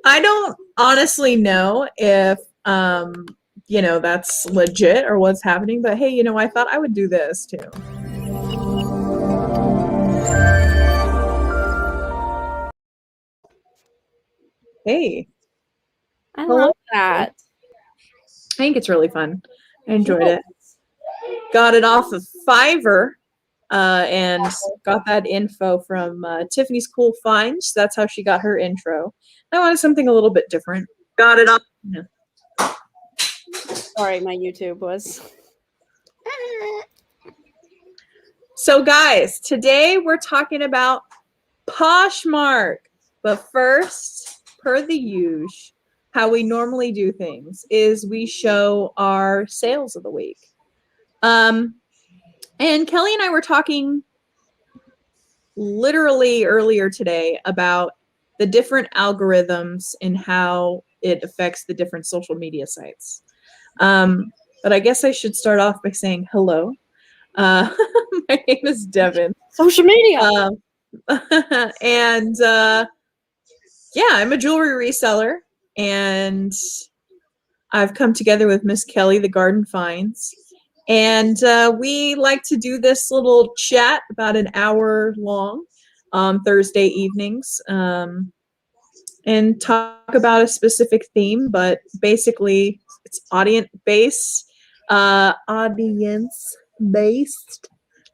I don't honestly know if that's legit or what's happening, but hey, I thought I would do this too. Hey. I Hello. love that. I think it's really fun. I enjoyed it. Got it off of Fiverr, and got that info from Tiffany's Cool Finds. That's how she got her intro. I wanted something a little bit different. Got it off. Yeah. Sorry, my YouTube was. So, guys, today we're talking about Poshmark. But first, per the usual, how we normally do things is we show our sales of the week. And Kelly and I were talking literally earlier today about the different algorithms and how it affects the different social media sites. But I guess I should start off by saying hello. My name is Devan. Social media. And yeah, I'm a jewelry reseller, and I've come together with Miss Kelly, the Garden Finds, and we like to do this little chat about an hour long on Thursday evenings, and talk about a specific theme, but basically it's audience based,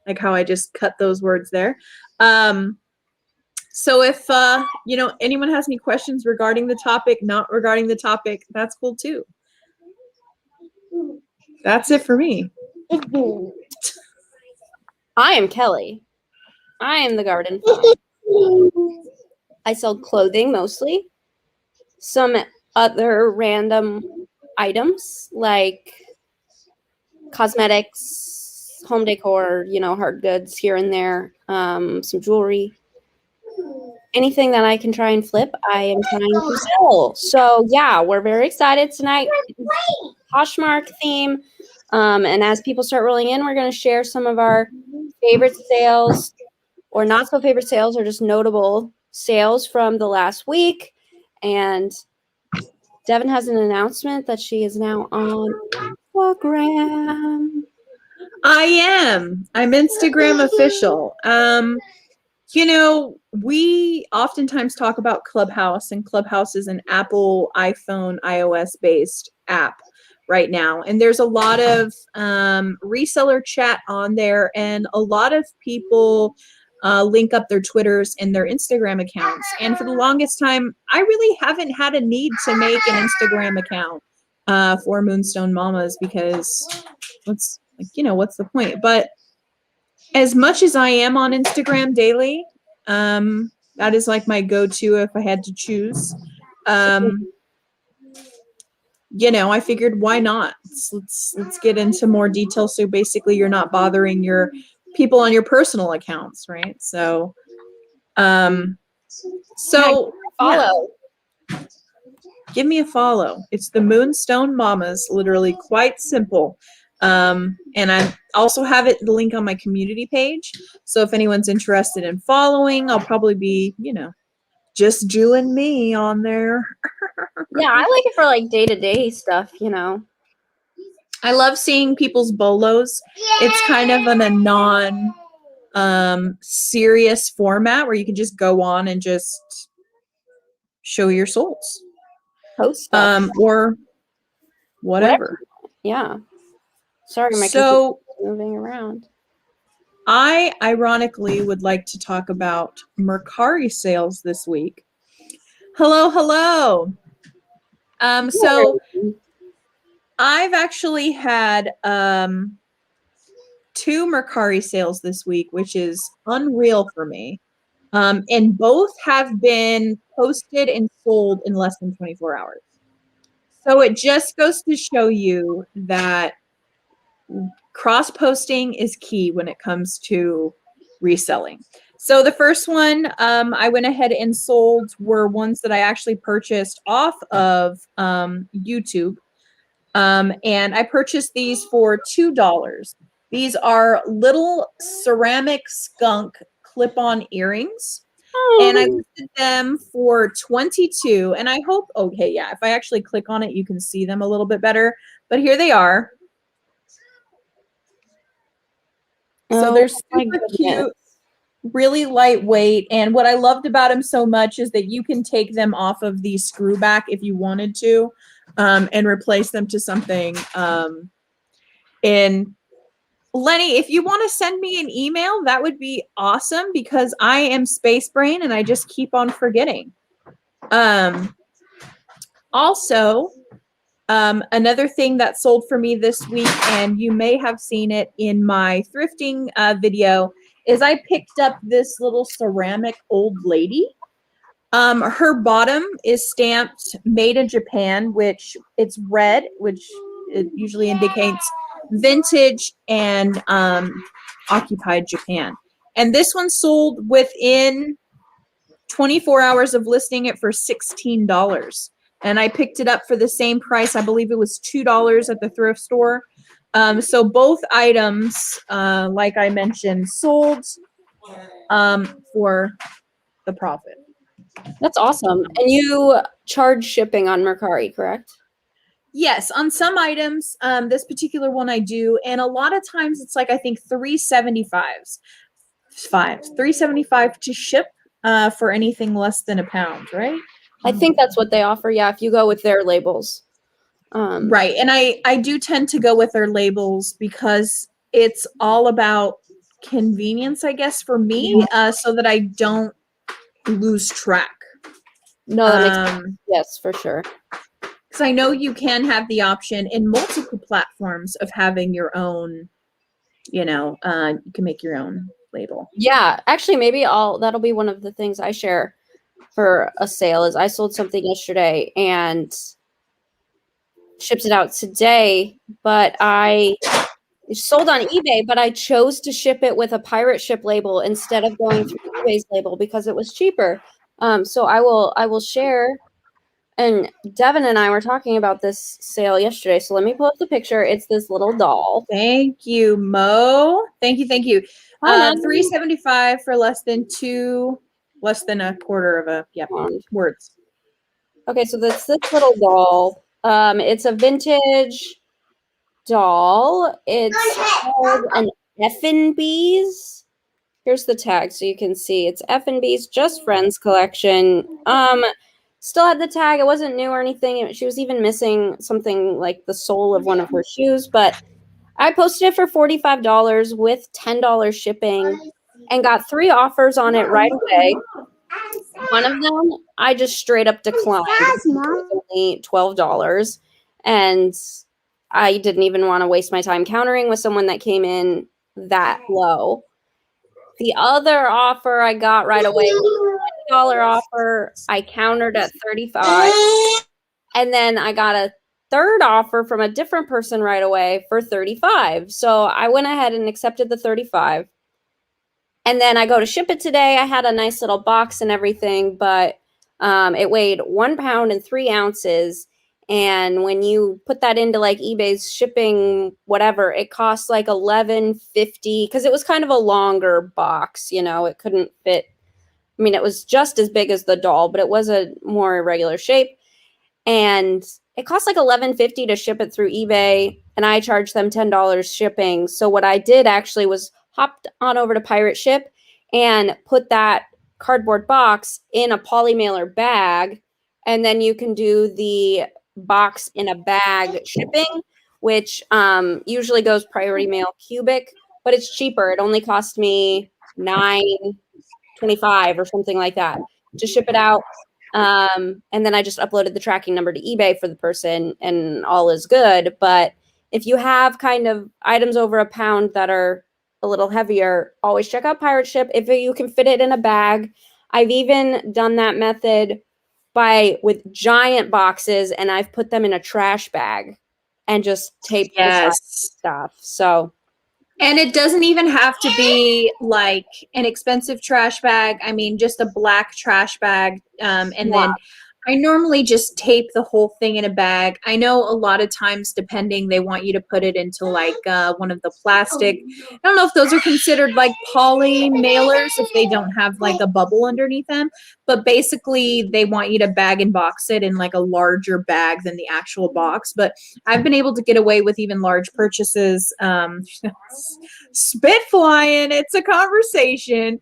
like how I just cut those words there. So if anyone has any questions regarding the topic, not regarding the topic, that's cool too. That's it for me. I am Kelly. I am the Garden Find. I sell clothing mostly. Some other random items like cosmetics, home decor, hard goods here and there, some jewelry. Anything that I can try and flip, I am trying to sell. So yeah, we're very excited tonight. Poshmark theme. And as people start rolling in, we're going to share some of our favorite sales or not so favorite sales or just notable sales from the last week. And Devan has an announcement that she is now on Instagram. I am. I'm Instagram official. We oftentimes talk about Clubhouse, and Clubhouse is an Apple, iPhone, iOS based app right now. And there's a lot of reseller chat on there, and a lot of people link up their Twitters and their Instagram accounts. And for the longest time, I really haven't had a need to make an Instagram account for Moonstone Mamas, because what's the point? But as much as I am on Instagram daily, that is like my go-to if I had to choose. I figured why not? Let's get into more detail. So basically, you're not bothering your people on your personal accounts, right? So, Follow. Yeah. Give me a follow. It's the Moonstone Mamas. Literally quite simple. And I also have the link on my community page. So if anyone's interested in following, I'll probably be, just Jew and me on there. Yeah, I like it for like day-to-day stuff, I love seeing people's bolos. It's kind of in a non serious format where you can just go on and just show your souls. Post stuff. Or whatever. Yeah. Sorry, my so moving around. I ironically would like to talk about Mercari sales this week. Hello. So I've actually had 2 Mercari sales this week, which is unreal for me. And both have been posted and sold in less than 24 hours. So it just goes to show you that cross-posting is key when it comes to reselling. So the first one I went ahead and sold were ones that I actually purchased off of YouTube. And I purchased these for $2. These are little ceramic skunk clip-on earrings. and I listed them for $22. And I hope, okay, yeah, if I actually click on it, you can see them a little bit better. But here they are. So they're super cute, really lightweight. And what I loved about them so much is that you can take them off of the screw back if you wanted to, and replace them to something. And Lenny, if you want to send me an email, that would be awesome because I am space brain and I just keep on forgetting. Also, another thing that sold for me this week, and you may have seen it in my thrifting video, is I picked up this little ceramic old lady. Her bottom is stamped made in Japan, which it's red, which it usually indicates vintage and occupied Japan. And this one sold within 24 hours of listing it for $16. And I picked it up for the same price. I believe it was $2 at the thrift store. So both items, like I mentioned, sold for the profit. That's awesome. And you charge shipping on Mercari, correct? Yes, on some items, this particular one I do, and a lot of times it's like I think $3.75 to ship for anything less than £1, right? I think that's what they offer. Yeah, if you go with their labels. Right, and I do tend to go with their labels because it's all about convenience, I guess, for me, so that I don't lose track. No, that makes sense. Yes, for sure. Because I know you can have the option in multiple platforms of having your own, you can make your own label. Yeah, actually, maybe that'll be one of the things I share for a sale. Is I sold something yesterday and shipped it out today, but I sold on eBay, but I chose to ship it with a pirate ship label instead of going through eBay's label because it was cheaper. So I will share. And Devin and I were talking about this sale yesterday. So let me pull up the picture. It's this little doll. Thank you, Mo. Thank you. $3.75 for less than a quarter of a words. Okay, so that's this little doll. It's a vintage doll. It's called an F&B's. Here's the tag so you can see. It's F&B's Just Friends collection. Still had the tag. It wasn't new or anything. She was even missing something like the sole of one of her shoes, but I posted it for $45 with $10 shipping and got 3 offers on it right away. One of them I just straight up declined. It was only $12, and I didn't even want to waste my time countering with someone that came in that low. The other offer I got right away was a $20 offer. I countered at $35, and then I got a third offer from a different person right away for $35. So I went ahead and accepted the $35. And then I go to ship it today. I had a nice little box and everything, but it weighed 1 pound and 3 ounces. And when you put that into like eBay's shipping, whatever, it costs like $11.50 because it was kind of a longer box. It couldn't fit. I mean, it was just as big as the doll, but it was a more irregular shape. And it cost like $11.50 to ship it through eBay, and I charged them $10 shipping. So what I did actually was hopped on over to Pirate Ship and put that cardboard box in a poly mailer bag, and then you can do the box in a bag shipping, which usually goes priority mail cubic, but it's cheaper. It only cost me $9.25 or something like that to ship it out. And then I just uploaded the tracking number to eBay for the person, and all is good. But if you have kind of items over a pound that are a little heavier, always check out Pirate Ship if you can fit it in a bag. I've even done that method with giant boxes, and I've put them in a trash bag and just taped the stuff. So, and it doesn't even have to be like an expensive trash bag. I mean, just a black trash bag. And then I normally just tape the whole thing in a bag. I know a lot of times, depending, they want you to put it into like one of the plastic. I don't know if those are considered like poly mailers if they don't have like a bubble underneath them, but basically they want you to bag and box it in like a larger bag than the actual box. But I've been able to get away with even large purchases. Spit flying, it's a conversation.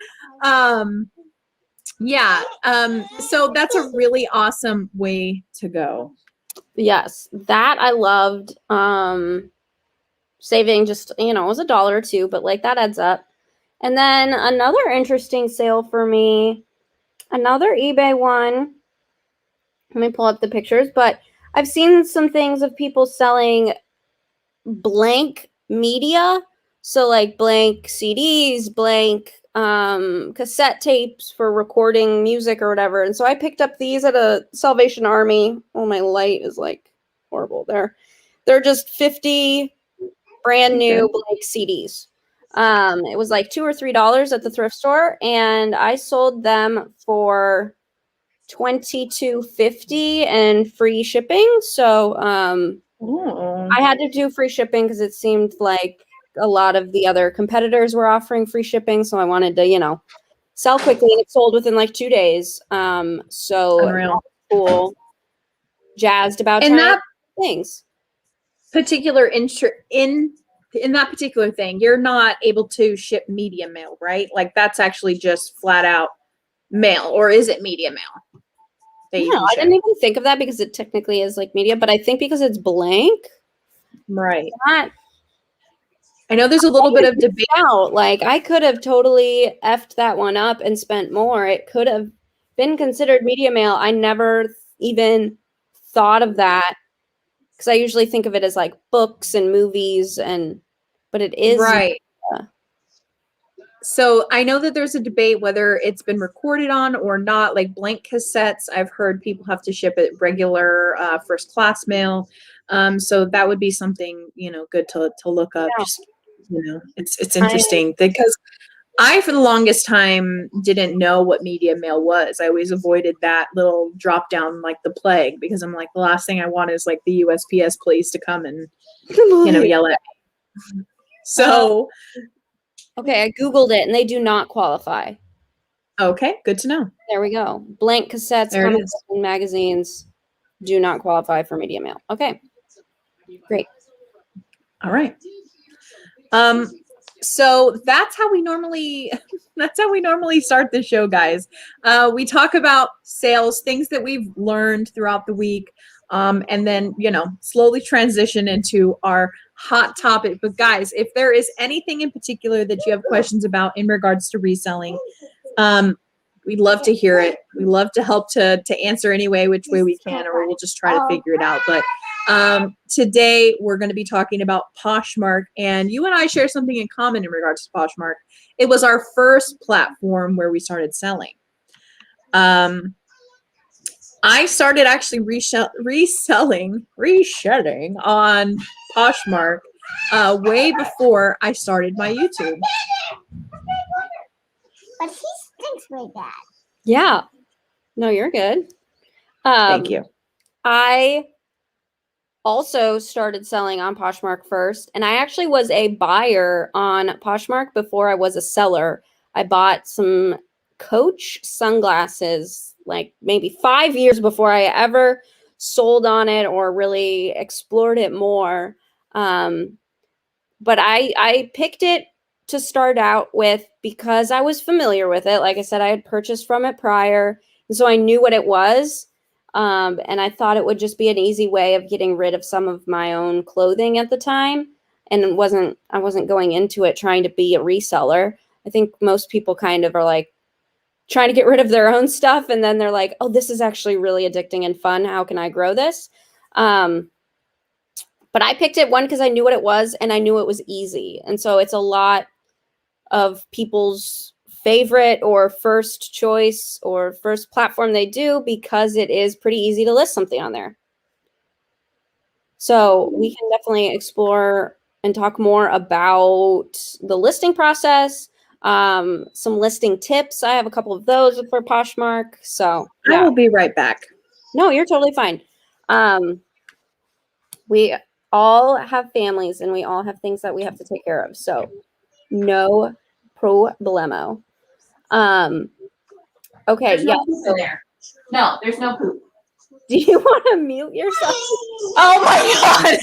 Yeah. So that's a really awesome way to go. Yes, that I loved. Saving just, it was $1 or $2, but like that adds up. And then another interesting sale for me, another eBay one. Let me pull up the pictures, but I've seen some things of people selling blank media. So like blank CDs, blank cassette tapes for recording music or whatever. And so I picked up these at a Salvation Army. Oh, my light is like horrible there. They're just 50 brand new blank CDs. It was like $2 or $3 at the thrift store, and I sold them for $22.50 and free shipping. So I had to do free shipping because it seemed like a lot of the other competitors were offering free shipping. So I wanted to, sell quickly. It sold within like 2 days. So Unreal. Cool. Jazzed about and that things. Particular in that particular thing, you're not able to ship media mail, right? Like that's actually just flat out mail, or is it media mail? No, I didn't even think of that because it technically is like media, but I think because it's blank, right? I know there's a little bit of debate. Like I could have totally effed that one up and spent more. It could have been considered media mail. I never even thought of that because I usually think of it as like books and movies, but it is right. So I know that there's a debate whether it's been recorded on or not. Like blank cassettes, I've heard people have to ship it regular first class mail. So that would be something good to look up. Yeah. Just it's interesting because I for the longest time didn't know what media mail was. I always avoided that little drop down like the plague because I'm like the last thing I want is like the USPS police to come and yell at me. So. Okay, I Googled it and they do not qualify. Okay, good to know. There we go. Blank cassettes, comics, and magazines do not qualify for media mail. Okay, great. All right. So that's how we normally start the show, guys. We talk about sales, things that we've learned throughout the week, and then slowly transition into our hot topic. But guys, if there is anything in particular that you have questions about in regards to reselling, we'd love to hear it. We love to help to answer any which way we can, or we'll just try to figure it out. But today we're going to be talking about Poshmark, and you and I share something in common in regards to Poshmark. It was our first platform where we started selling. I started actually reselling on Poshmark way before I started my YouTube. But he stinks really bad. Yeah. No, you're good. Thank you. I also started selling on Poshmark first, and I actually was a buyer on Poshmark before I was a seller. I bought some Coach sunglasses like maybe 5 years before I ever sold on it or really explored it more. But I picked it to start out with because I was familiar with it. Like I said, I had purchased from it prior, and so I knew what it was. And I thought it would just be an easy way of getting rid of some of my own clothing at the time. And I wasn't going into it trying to be a reseller. I think most people kind of are like trying to get rid of their own stuff. And then they're like, oh, this is actually really addicting and fun. How can I grow this? But I picked it, one, because I knew what it was and I knew it was easy. And so it's a lot of people's favorite or first choice or first platform they do because it is pretty easy to list something on there. So we can definitely explore and talk more about the listing process, some listing tips. I have a couple of those for Poshmark. So yeah. I will be right back. No, you're totally fine. We all have families and we all have things that we have to take care of. So no problemo. Okay, There's yeah. no poop in there. No, there's no poop. Do you want to mute yourself? Oh my god!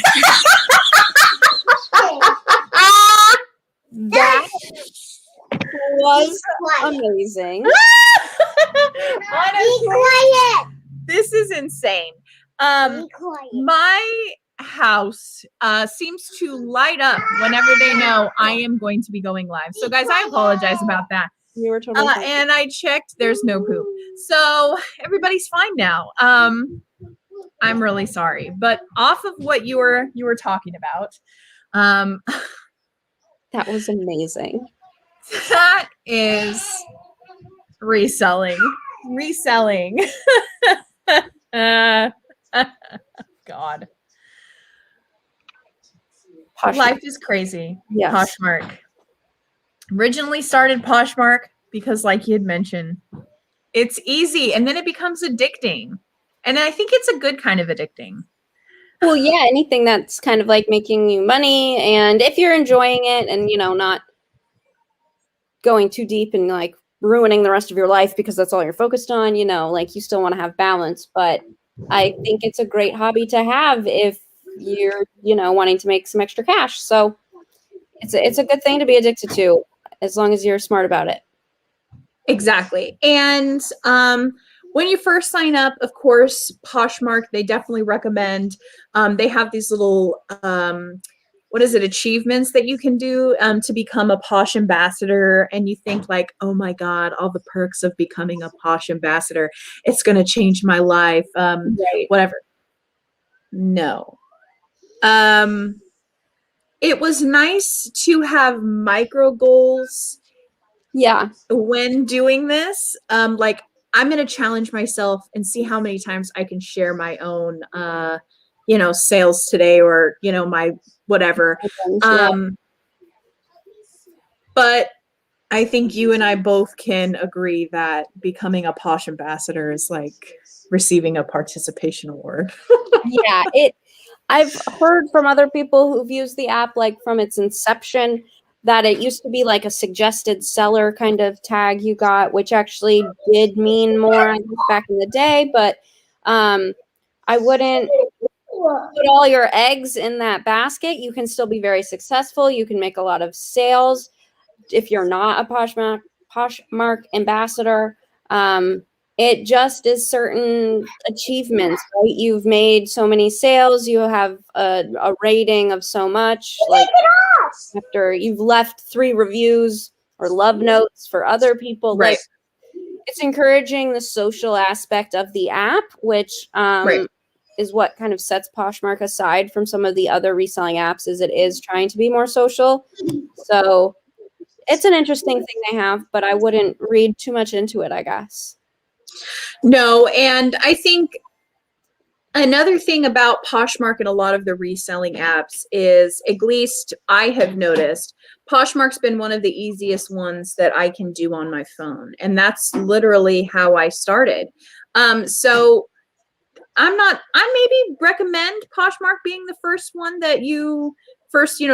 That was amazing. Honestly, quiet. this is insane. Be quiet. My house seems to light up whenever they know I am going to be going live. So guys, I apologize about that. You were totally fine. And I checked, there's no poop. So everybody's fine now. I'm really sorry. But off of what you were talking about, That was amazing. that is reselling. God. Poshmark. Life is crazy. Yes. Poshmark. Originally started Poshmark because, like you had mentioned, it's easy and then it becomes addicting. And I think it's a good kind of addicting. Well, yeah, anything that's kind of like making you money, and if you're enjoying it and, you know, not going too deep and like ruining the rest of your life because that's all you're focused on, you know, like you still want to have balance. But I think it's a great hobby to have if you're, you know, wanting to make some extra cash. So it's a good thing to be addicted to as long as you're smart about it. Exactly. And when you first sign up, of course, Poshmark, they definitely recommend, they have these little, what is it, achievements that you can do to become a Posh ambassador. And you think like, oh my God, all the perks of becoming a Posh ambassador, it's going to change my life, Right. whatever. No. It was nice to have micro goals. Yeah. When doing this, like I'm going to challenge myself and see how many times I can share my own, you know, sales today or, you know, my whatever. But I think you and I both can agree that becoming a Posh ambassador is like receiving a participation award. Yeah, I've heard from other people who've used the app like from its inception that it used to be like a suggested seller kind of tag you got, which actually did mean more, I guess, back in the day, but I wouldn't put all your eggs in that basket. You can still be very successful. You can make a lot of sales if you're not a Poshmark ambassador. It just is certain achievements, right? You've made so many sales, you have a rating of so much, like after you've left 3 reviews or love notes for other people. Right. Like, it's encouraging the social aspect of the app, which Right. is what kind of sets Poshmark aside from some of the other reselling apps, is it is trying to be more social. So it's an interesting thing they have, but I wouldn't read too much into it, I guess. No, and I think another thing about Poshmark and a lot of the reselling apps is, at least I have noticed, Poshmark's been one of the easiest ones that I can do on my phone. And that's literally how I started. So I maybe recommend Poshmark being the first one that you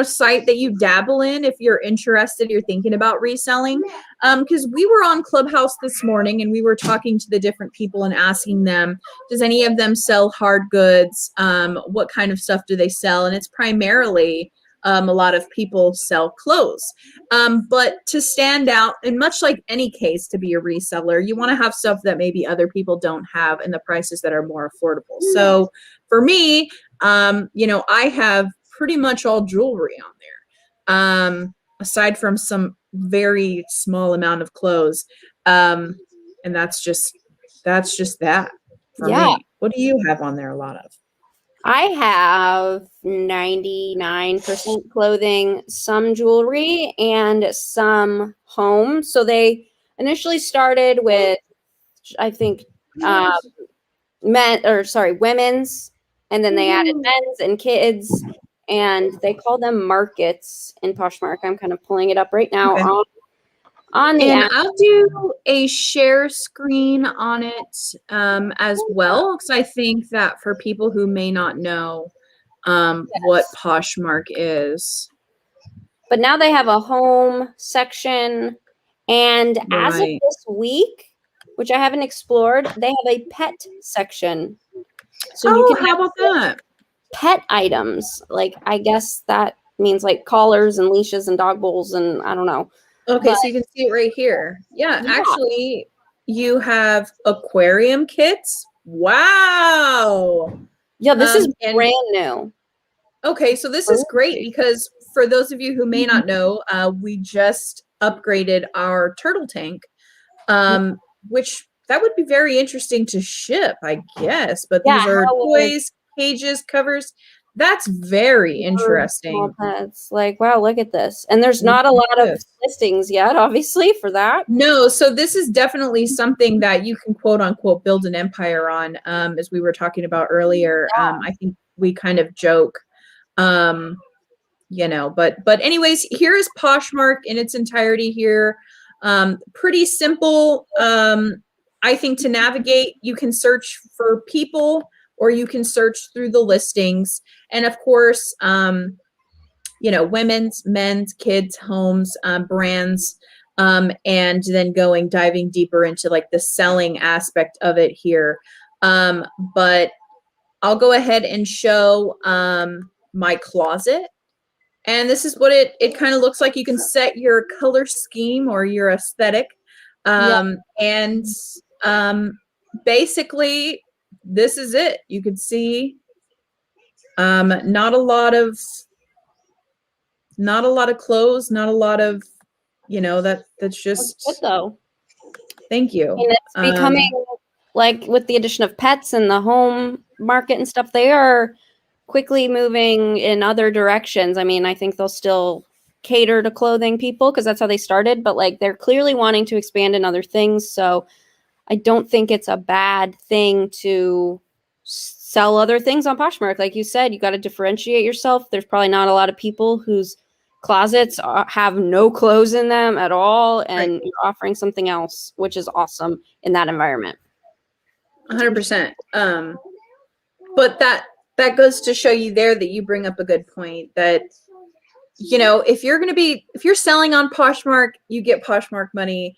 site that you dabble in if you're interested, you're thinking about reselling. Because we were on Clubhouse this morning and we were talking to the different people and asking them, does any of them sell hard goods? What kind of stuff do they sell? And it's primarily a lot of people sell clothes. But to stand out, and much like any case to be a reseller, you want to have stuff that maybe other people don't have and the prices that are more affordable. So for me, you know, I have pretty much all jewelry on there, aside from some very small amount of clothes. And that's just that for me. What do you have on there a lot of? I have 99% clothing, some jewelry, and some home. So they initially started with, I think, women's, and then they added men's and kids, and they call them markets in Poshmark. I'm kind of pulling it up right now Okay. on the And app. I'll do a share screen on it as well, because I think that for people who may not know what Poshmark is. But now they have a home section, and as of Right. this week, which I haven't explored, they have a pet section. So you Oh, can how about that? pet items. Like, I guess that means like collars and leashes and dog bowls and I don't know. Okay, But so you can see it right here. Yeah, yeah, actually, you have aquarium kits. Wow. yeah, this is And brand new. okay, so this is great because for those of you who may not know, we just upgraded our turtle tank, which that would be very interesting to ship, I guess. But Yeah, these are how would toys, cages, covers. That's very interesting. small pets? Like, wow, look at this. And there's Look not a at lot of this. listings yet, obviously, for that. No, so this is definitely something that you can quote unquote build an empire on, as we were talking about earlier. I think we kind of joke, you know, but anyways, here is Poshmark in its entirety here. Pretty simple, I think, to navigate. You can search for people or you can search through the listings. And of course, you know, women's, men's, kids, homes, brands, and then diving deeper into like the selling aspect of it here. But I'll go ahead and show my closet. And this is what it kind of looks like. You can set your color scheme or your aesthetic. And basically, this is it. You can see not a lot of clothes, not a lot of, you know, that's That's good, just, though. thank you. And it's becoming like with the addition of pets and the home market and stuff, they are quickly moving in other directions. I mean, I think they'll still cater to clothing people because that's how they started, but like they're clearly wanting to expand in other things. So I don't think it's a bad thing to sell other things on Poshmark. Like you said, you got to differentiate yourself. There's probably not a lot of people whose closets have no clothes in them at all, and you're offering something else, which is awesome in that environment. 100%. But that goes to show you there that you bring up a good point that, you know, if you're selling on Poshmark, you get Poshmark money.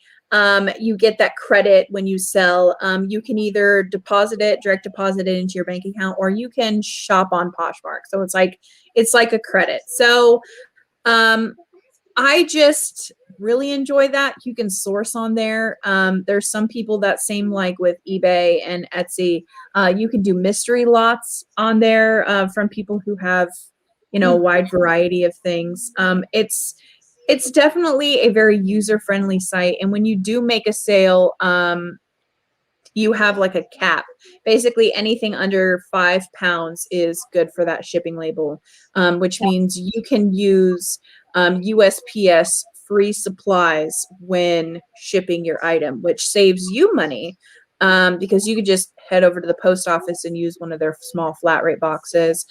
You get that credit when you sell. You can either direct deposit it into your bank account, or you can shop on Poshmark. So it's like a credit. So I just really enjoy that. You can source on there. There's some people that same like with eBay and Etsy. You can do mystery lots on there from people who have, you know, a wide variety of things. It's definitely a very user-friendly site. And when you do make a sale, you have like a cap. Basically, anything under £5 is good for that shipping label, which means you can use USPS free supplies when shipping your item, which saves you money because you could just head over to the post office and use one of their small flat rate boxes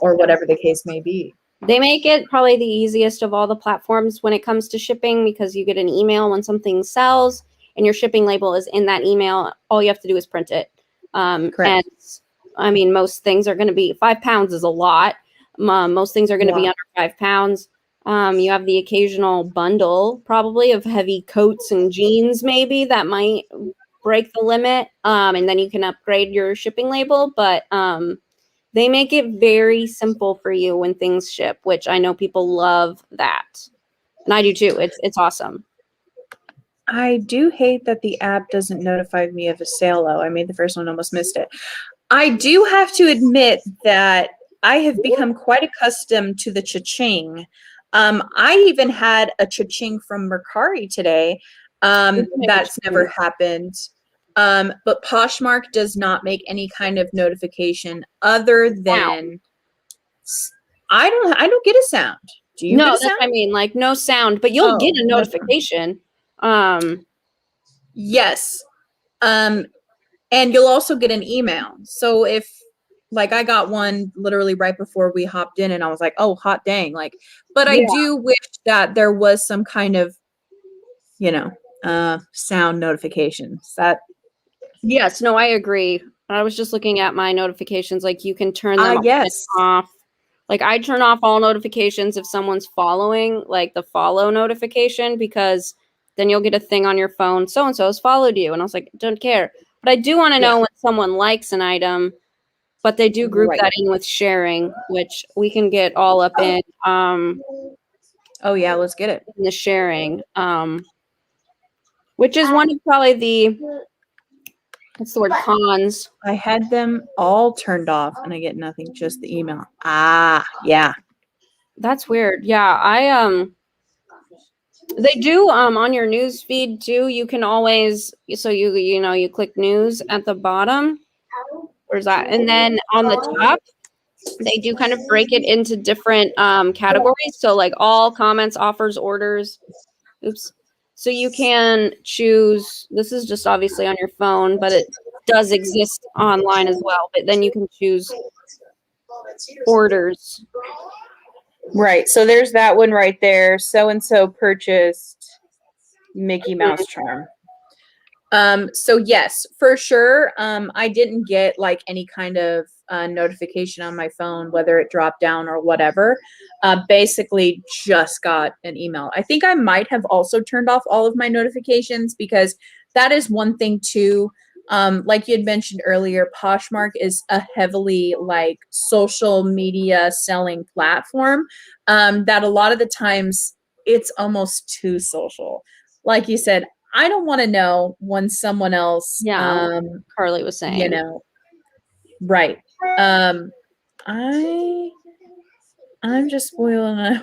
or whatever the case may be. They make it probably the easiest of all the platforms when it comes to shipping because you get an email when something sells and your shipping label is in that email. All you have to do is print it. Correct. And I mean, most things are going to be £5 is a lot. Most things are going to be under £5. You have the occasional bundle probably of heavy coats and jeans maybe that might break the limit. And then you can upgrade your shipping label. But they make it very simple for you when things ship, which I know people love that. And I do too. It's awesome. I do hate that the app doesn't notify me of a sale, though. I made the first one, almost missed it. I do have to admit that I have become quite accustomed to the cha-ching. I even had a cha-ching from Mercari today. That's never happened. But Poshmark does not make any kind of notification other than I don't get a sound. Do you get a sound? I mean, like no sound, but you'll get a notification. Yes. And you'll also get an email. So if like I got one literally right before we hopped in and I was like, oh, hot dang. Like, but I do wish that there was some kind of sound notifications. That Yes, no, I agree. I was just looking at my notifications. Like you can turn them on and yes. off. Like I turn off all notifications if someone's following, like the follow notification, because then you'll get a thing on your phone. So and so has followed you, and I was like, don't care. But I do want to know when someone likes an item. But they do group Right. that in with sharing, which we can get all up in. Oh yeah, let's get it. In the sharing, which is one of probably the what's the word, cons. I had them all turned off and I get nothing, just the email. Yeah. That's weird. Yeah, they do on your news feed too. You can always you click news at the bottom. Where's that? And then on the top, they do kind of break it into different categories. So like all comments, offers, orders. Oops. So you can choose, this is just obviously on your phone, but it does exist online as well. But then you can choose orders. Right. So there's that one right there. So and so purchased Mickey Mouse charm. So yes, for sure. I didn't get like any kind of notification on my phone, whether it dropped down or whatever. Basically just got an email. I think I might have also turned off all of my notifications because that is one thing too. Like you had mentioned earlier, Poshmark is a heavily like social media selling platform that a lot of the times it's almost too social. Like you said, I don't want to know when someone else, Carly was saying, right. I'm just spoiling.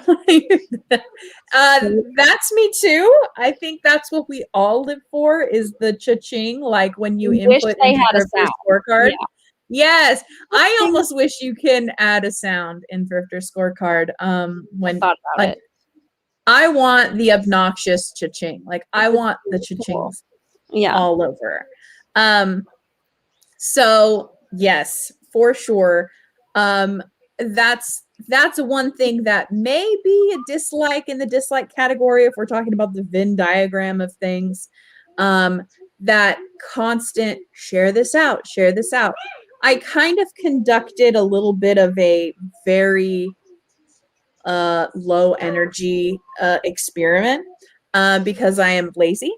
That's me too. I think that's what we all live for is the cha-ching, like when you input into Thrifter Scorecard. Yeah. Yes, I almost wish you can add a sound in Thrifter Scorecard. When like, I want the obnoxious cha-ching. Like I want the cha-chings all over. So yes, for sure. That's one thing that may be a dislike in the dislike category if we're talking about the Venn diagram of things. That constant share this out. I kind of conducted a little bit of a very low energy experiment because I am lazy.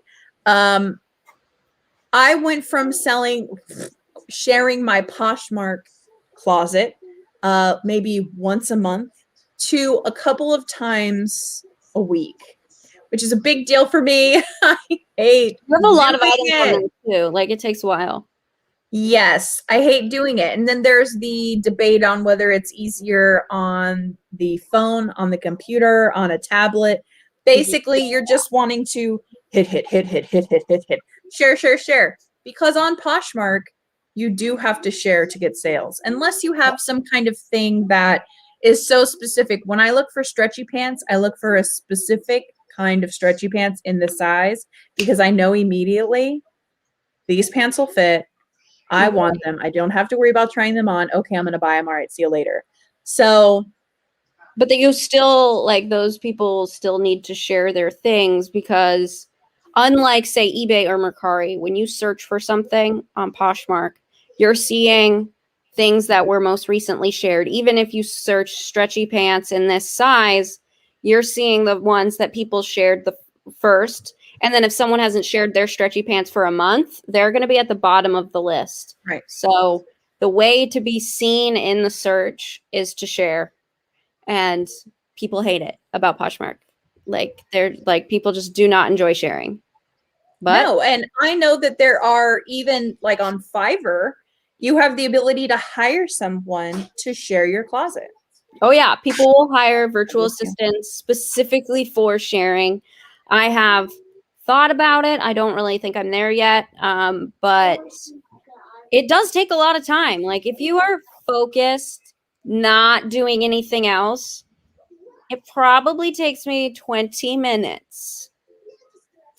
I went from sharing my Poshmark closet maybe once a month to a couple of times a week, which is a big deal for me. I hate you have a lot of items on there too. Like it takes a while. Yes, I hate doing it. And then there's the debate on whether it's easier on the phone, on the computer, on a tablet. Basically, you're just wanting to hit, share. Because on Poshmark, you do have to share to get sales. Unless you have some kind of thing that is so specific. When I look for stretchy pants, I look for a specific kind of stretchy pants in the size because I know immediately these pants will fit. I want them. I don't have to worry about trying them on. Okay, I'm going to buy them. All right, see you later. So, but you still, like, those people still need to share their things because unlike, say, eBay or Mercari, when you search for something on Poshmark, you're seeing things that were most recently shared. Even if you search stretchy pants in this size, you're seeing the ones that people shared the first. And then if someone hasn't shared their stretchy pants for a month, they're going to be at the bottom of the list. Right. So the way to be seen in the search is to share. And people hate it about Poshmark. Like they're like, people just do not enjoy sharing. But no, and I know that there are even like on Fiverr, you have the ability to hire someone to share your closet. Oh yeah, people will hire virtual assistants specifically for sharing. I have thought about it. I don't really think I'm there yet, but it does take a lot of time. Like if you are focused, not doing anything else, it probably takes me 20 minutes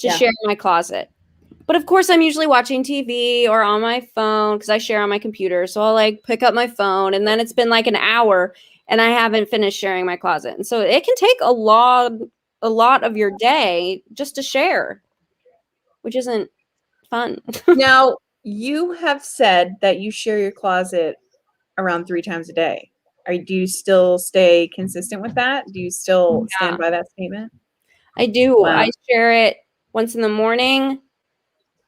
to share my closet. But of course, I'm usually watching TV or on my phone because I share on my computer. So I'll like pick up my phone and then it's been like an hour and I haven't finished sharing my closet. And so it can take a lot of your day just to share. which isn't fun. Now, you have said that you share your closet around 3 times a day. Do you still stay consistent with that? Do you still stand by that statement? I do. Wow. I share it once in the morning,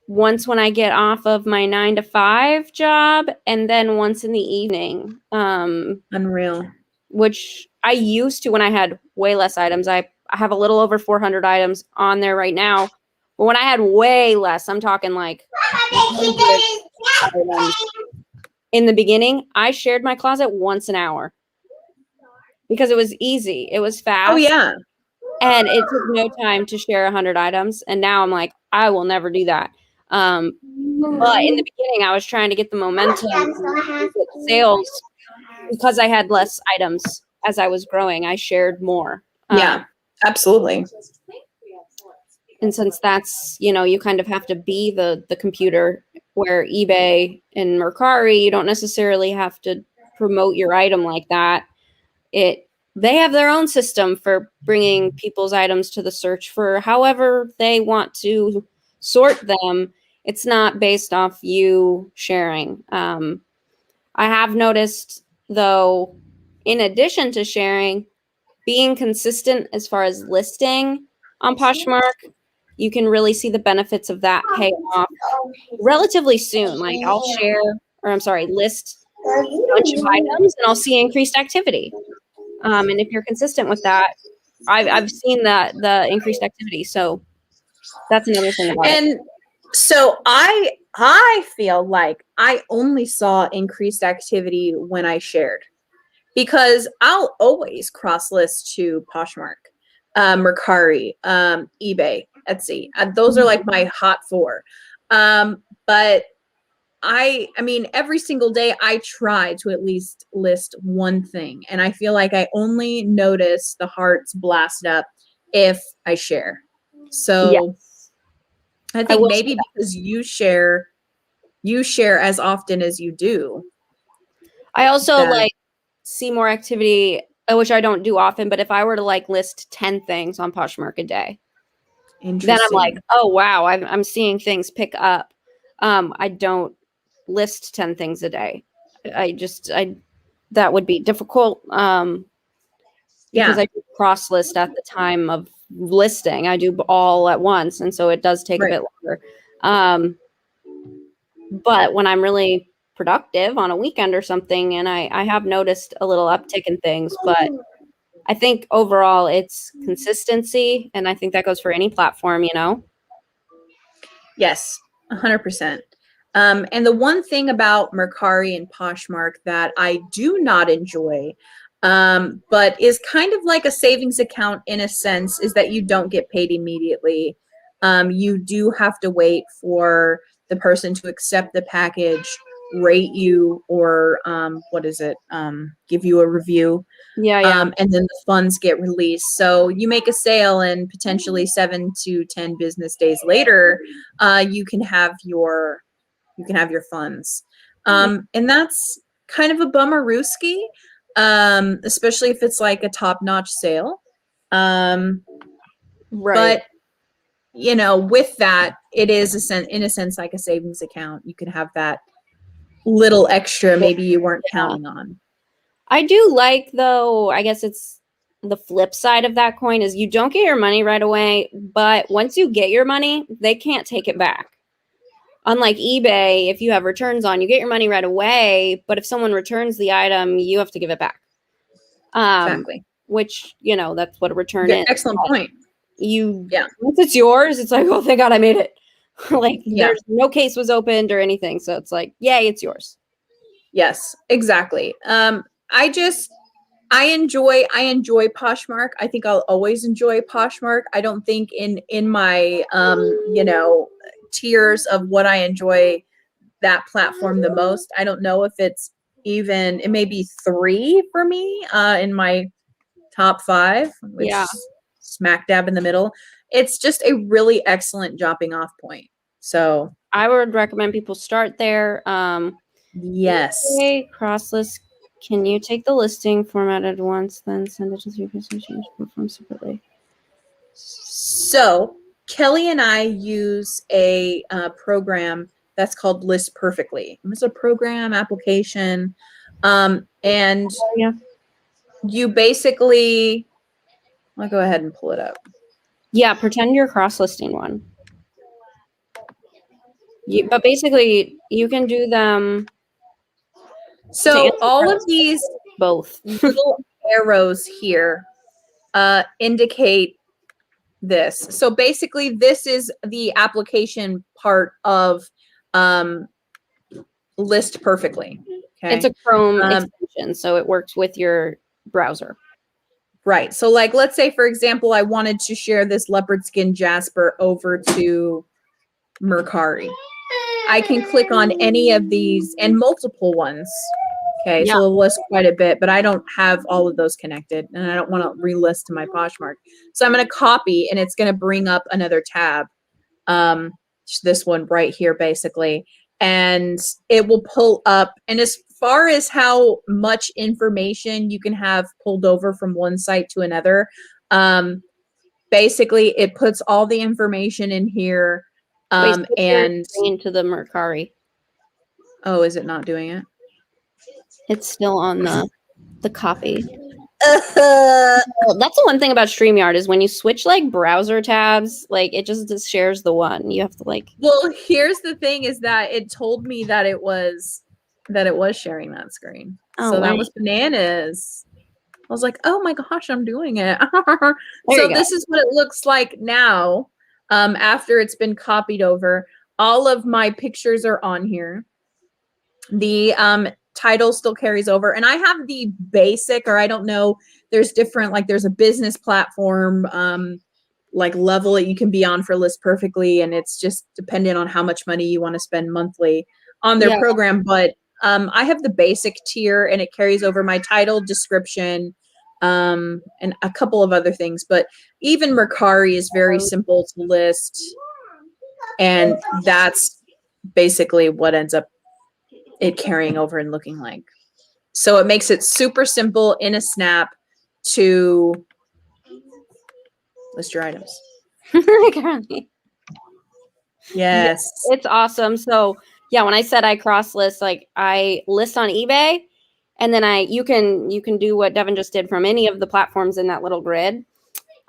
once when I get off of my 9 to 5 job, and then once in the evening. Unreal. Which I used to when I had way less items. I have a little over 400 items on there right now. But when I had way less, I'm talking like 100 items. In the beginning, I shared my closet once an hour because it was easy. It was fast. Oh, yeah. And it took no time to share 100 items. And now I'm like, I will never do that. But in the beginning, I was trying to get the momentum and get sales because I had less items as I was growing. I shared more. Yeah, absolutely. And since that's, you kind of have to be the computer, where eBay and Mercari, you don't necessarily have to promote your item like that. They have their own system for bringing people's items to the search for however they want to sort them. It's not based off you sharing. I have noticed, though, in addition to sharing, being consistent as far as listing on Poshmark, you can really see the benefits of that pay off relatively soon. Like list a bunch of items and I'll see increased activity. And if you're consistent with that, I've seen the increased activity. So that's another thing about it. And so I feel like I only saw increased activity when I shared, because I'll always cross list to Poshmark, Mercari, eBay, Etsy. Those are like my hot 4. But I mean, every single day I try to at least list one thing, and I feel like I only notice the hearts blast up if I share. So Yes. I think maybe because you share as often as you do. I also see more activity, which I don't do often, but if I were to list 10 things on Poshmark a day, then I'm like, oh wow, I'm seeing things pick up. I don't list 10 things a day. That would be difficult. Because I do cross list at the time of listing. I do all at once, and so it does take a bit longer. But when I'm really productive on a weekend or something, and I have noticed a little uptick in things, but I think overall it's consistency, and I think that goes for any platform, Yes, 100%. And the one thing about Mercari and Poshmark that I do not enjoy, but is kind of like a savings account in a sense, is that you don't get paid immediately. You do have to wait for the person to accept the package, rate you, or give you a review. Yeah. And then the funds get released. So you make a sale, and potentially 7 to 10 business days later, you can have your funds. And that's kind of a bummer-ooski, especially if it's like a top-notch sale. Right. But with that, it is in a sense like a savings account. You can have that little extra maybe you weren't counting on. I do though, I guess it's the flip side of that coin is you don't get your money right away, but once you get your money, they can't take it back. Unlike eBay, if you have returns on, you get your money right away, but if someone returns the item, you have to give it back. Exactly. Which, that's what a return is. Excellent point. Once it's yours, it's like, oh, thank God I made it. There's no case was opened or anything. So it's like, yay, it's yours. Yes, exactly. I enjoy Poshmark. I think I'll always enjoy Poshmark. I don't think in my tiers of what I enjoy that platform the most. I don't know if it's even, it may be 3 for me in my top 5, which is smack dab in the middle. It's just a really excellent jumping off point. So I would recommend people start there. Yes. Okay, cross list. Can you take the listing formatted once, then send it to 3 business change perform separately? So Kelly and I use a program that's called List Perfectly. It's a program application, and Yeah. you basically. I'll go ahead and pull it up. Yeah, pretend you're cross-listing one. But basically, you can do them. So all of these both little arrows here indicate this. So basically, this is the application part of List Perfectly. Okay. It's a Chrome extension, so it works with your browser. Right. So like, let's say, for example, I wanted to share this leopard skin jasper over to Mercari. I can click on any of these and multiple ones. Okay, Yeah. so it'll list quite a bit, but I don't have all of those connected, and I don't want to relist to my Poshmark. So I'm going to copy, and it's going to bring up another tab, this one right here, basically, and it will pull up. And as far as how much information you can have pulled over from one site to another, basically, it puts all the information in here. And Into the Mercari. Oh, is it not doing it? It's still on the copy. That's the one thing about StreamYard is when you switch like browser tabs, like it just shares the one. You have to like. Well, here's the thing: is that it told me that it was sharing that screen. Oh, so that was bananas. I was like, oh my gosh, I'm doing it. So this is what it looks like now. After it's been copied over, all of my pictures are on here. The title still carries over, and I have the basic, or I don't know, there's different, like there's a business platform like level that you can be on for List Perfectly, and it's just dependent on how much money you want to spend monthly on their program. But I have the basic tier, and it carries over my title, description, and a couple of other things. But even Mercari is very simple to list, and that's basically what ends up it carrying over and looking like. So it makes it super simple in a snap to list your items. Yes. It's awesome. So yeah, when I said I cross list, like I list on eBay, and then you can do what Devan just did from any of the platforms in that little grid.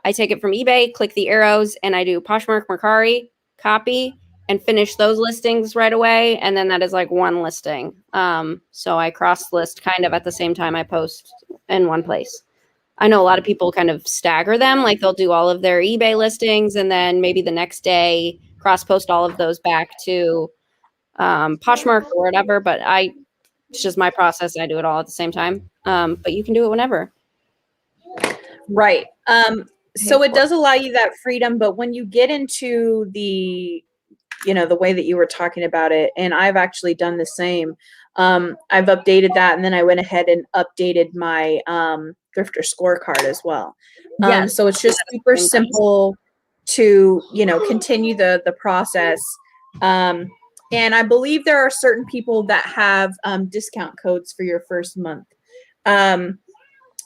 I take it from eBay, click the arrows, and I do Poshmark, Mercari, copy, and finish those listings right away. And then that is like one listing. So I cross list kind of at the same time I post in one place. I know a lot of people kind of stagger them. Like they'll do all of their eBay listings and then maybe the next day cross post all of those back to Poshmark or whatever. But it's just my process. I do it all at the same time. But you can do it whenever. Right. So it does allow you that freedom, but when you get into the way that you were talking about it, and I've actually done the same, I've updated that, and then I went ahead and updated my thrifter scorecard as well. So it's just super simple to, continue the process. And I believe there are certain people that have discount codes for your first month.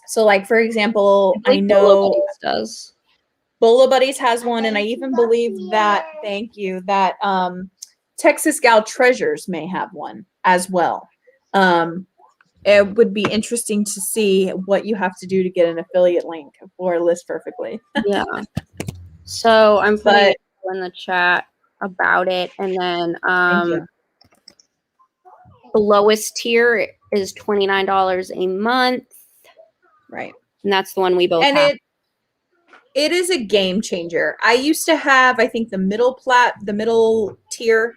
So like, for example, I know does. Bolo Buddies has one, and I even believe that, thank you, that Texas Gal Treasures may have one as well. It would be interesting to see what you have to do to get an affiliate link for List Perfectly. Yeah. So I'm putting in the chat about it, and then the lowest tier is $29 a month. Right. And that's the one we both have. It is a game changer. I used to have, I think, the middle tier,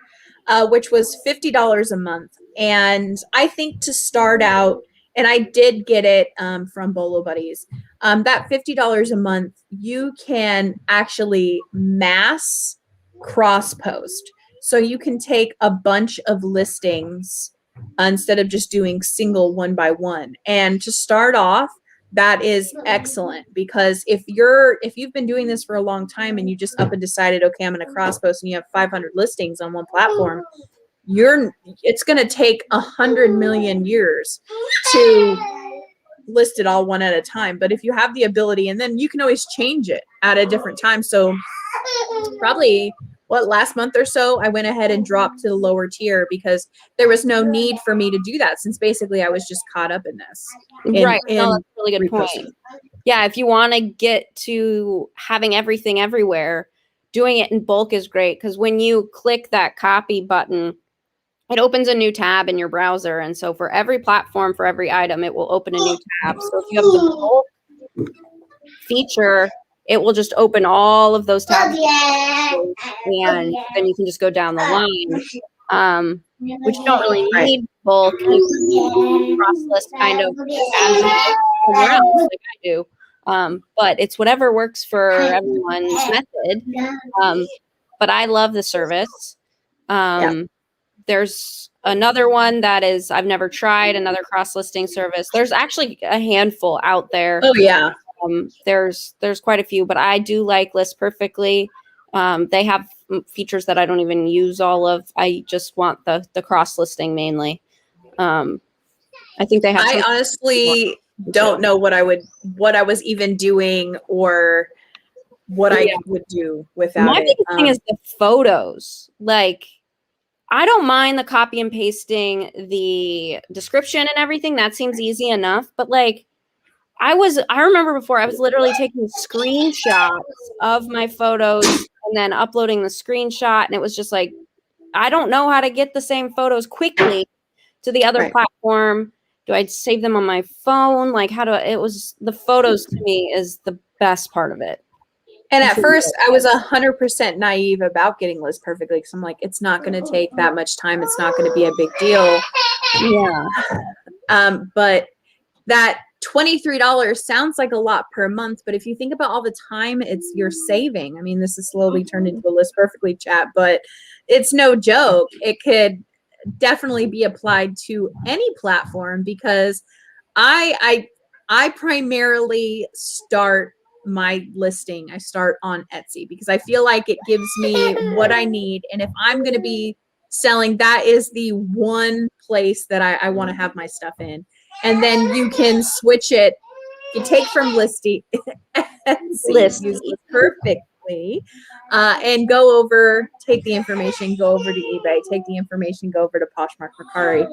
which was $50 a month. And I think to start out, and I did get it from Bolo Buddies, that $50 a month, you can actually mass cross post. So you can take a bunch of listings instead of just doing single one by one. And to start off, that is excellent, because if you've been doing this for a long time and you just up and decided, okay, I'm going to cross post, and you have 500 listings on one platform, it's going to take 100 million years to list it all one at a time. But if you have the ability, and then you can always change it at a different time. So probably last month or so, I went ahead and dropped to the lower tier because there was no need for me to do that since basically I was just caught up in this. Right. No, that's a really good point. reposting. Yeah, if you want to get to having everything everywhere, doing it in bulk is great because when you click that copy button, it opens a new tab in your browser. And so for every platform, for every item, it will open a new tab. So if you have the bulk feature, it will just open all of those tabs. And then you can just go down the line, which you don't really need bulk. Cross-list kind of around like I do. But it's whatever works for everyone's method. But I love the service. There's another one that is I've never tried, another cross-listing service. There's actually a handful out there. Oh yeah. There's quite a few, but I do like List Perfectly. They have features that I don't even use all of. I just want the cross-listing mainly. I think they have. I honestly don't know what I was even doing or what I would do without My it. biggest thing is the photos. Like, I don't mind the copy and pasting the description and everything. That seems easy enough. But like, I remember before I was literally taking screenshots of my photos and then uploading the screenshot. And it was just like, I don't know how to get the same photos quickly to the other platform. Do I save them on my phone? Like the photos to me is the best part of it. And at first I was 100% naive about getting List Perfectly because I'm like, it's not going to take that much time. It's not going to be a big deal. Yeah. But that $23 sounds like a lot per month, but if you think about all the time you're saving, I mean, this is slowly turned into a List Perfectly chat, but it's no joke. It could definitely be applied to any platform because I primarily start my listing. I start on Etsy because I feel like it gives me what I need, and if I'm going to be selling, that is the one place that I want to have my stuff in. And then you can switch it. You take from Listy, use List Perfectly, and go over, take the information, go over to eBay, take the information, go over to Poshmark, Mercari.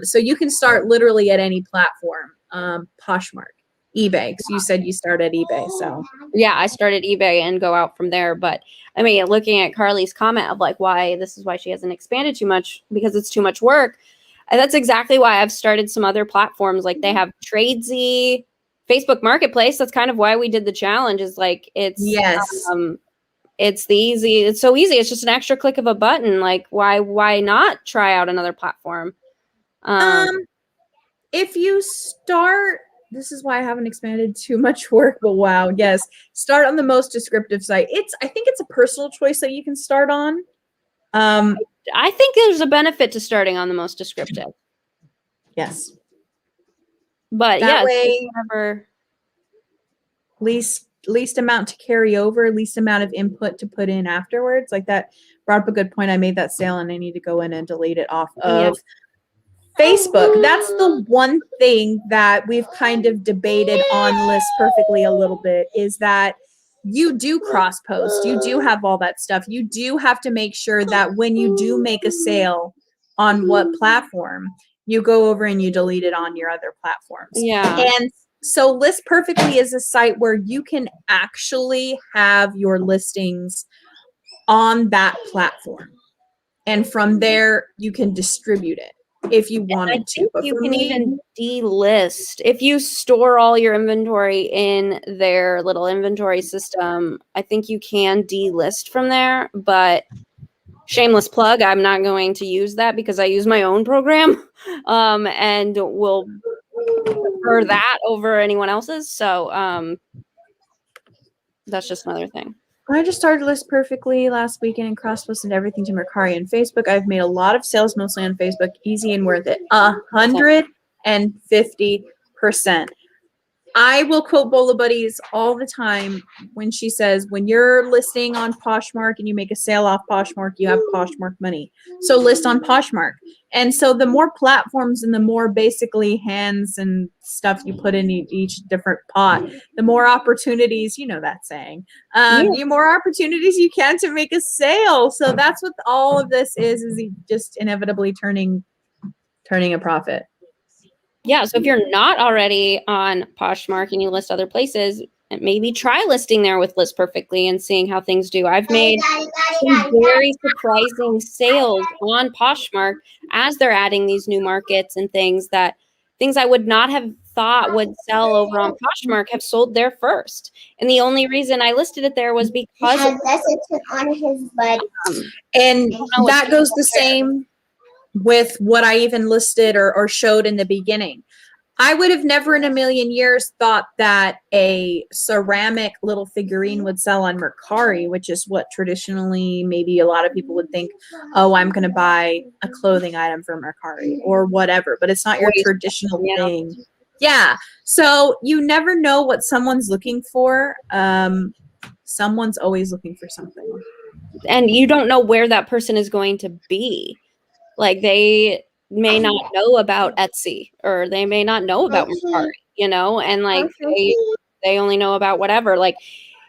So you can start literally at any platform. Poshmark, eBay. So you said you start at eBay. So yeah, I started eBay and go out from there. But I mean, looking at Carly's comment of like why she hasn't expanded too much because it's too much work. And that's exactly why I've started some other platforms. Like they have Tradesy, Facebook Marketplace. That's kind of why we did the challenge. Is like it's so easy. It's just an extra click of a button. Like why not try out another platform? If you start, this is why I haven't expanded too much work, but wow, yes, start on the most descriptive site. I think it's a personal choice that you can start on. I think there's a benefit to starting on the most descriptive. Yes. But that way, whatever. Least amount to carry over, least amount of input to put in afterwards. Like that brought up a good point. I made that sale and I need to go in and delete it off of Facebook. That's the one thing that we've kind of debated on List Perfectly a little bit, is that you do cross post, you do have all that stuff. You do have to make sure that when you do make a sale on what platform, you go over and you delete it on your other platforms. Yeah. And so List Perfectly is a site where you can actually have your listings on that platform. And from there, you can distribute it if you wanted to. But you can even delist. If you store all your inventory in their little inventory system, I think you can delist from there. But shameless plug, I'm not going to use that because I use my own program and will prefer that over anyone else's. So that's just another thing. I just started List Perfectly last weekend and cross-posted everything to Mercari and Facebook. I've made a lot of sales, mostly on Facebook. Easy and worth it. 150%. I will quote Bola Buddies all the time when she says, when you're listing on Poshmark and you make a sale off Poshmark, you have Poshmark money. So list on Poshmark. And so the more platforms and the more basically hands and stuff you put in each different pot, the more opportunities, you know that saying, the more opportunities you can to make a sale. So that's what all of this is just inevitably turning a profit. Yeah, so if you're not already on Poshmark and you list other places, maybe try listing there with List Perfectly and seeing how things do. I've made some very surprising sales on Poshmark as they're adding these new markets and things I would not have thought would sell over on Poshmark have sold there first. And the only reason I listed it there was because on his butt. And that goes the same with what I even listed or showed in the beginning. I would have never in a million years thought that a ceramic little figurine would sell on Mercari, which is what traditionally maybe a lot of people would think, oh, I'm going to buy a clothing item from Mercari or whatever, but it's not your traditional thing. Yeah. So you never know what someone's looking for. Someone's always looking for something. And you don't know where that person is going to be. Like they may not know about Etsy or they may not know about Mercari, you know, and like they only know about whatever. Like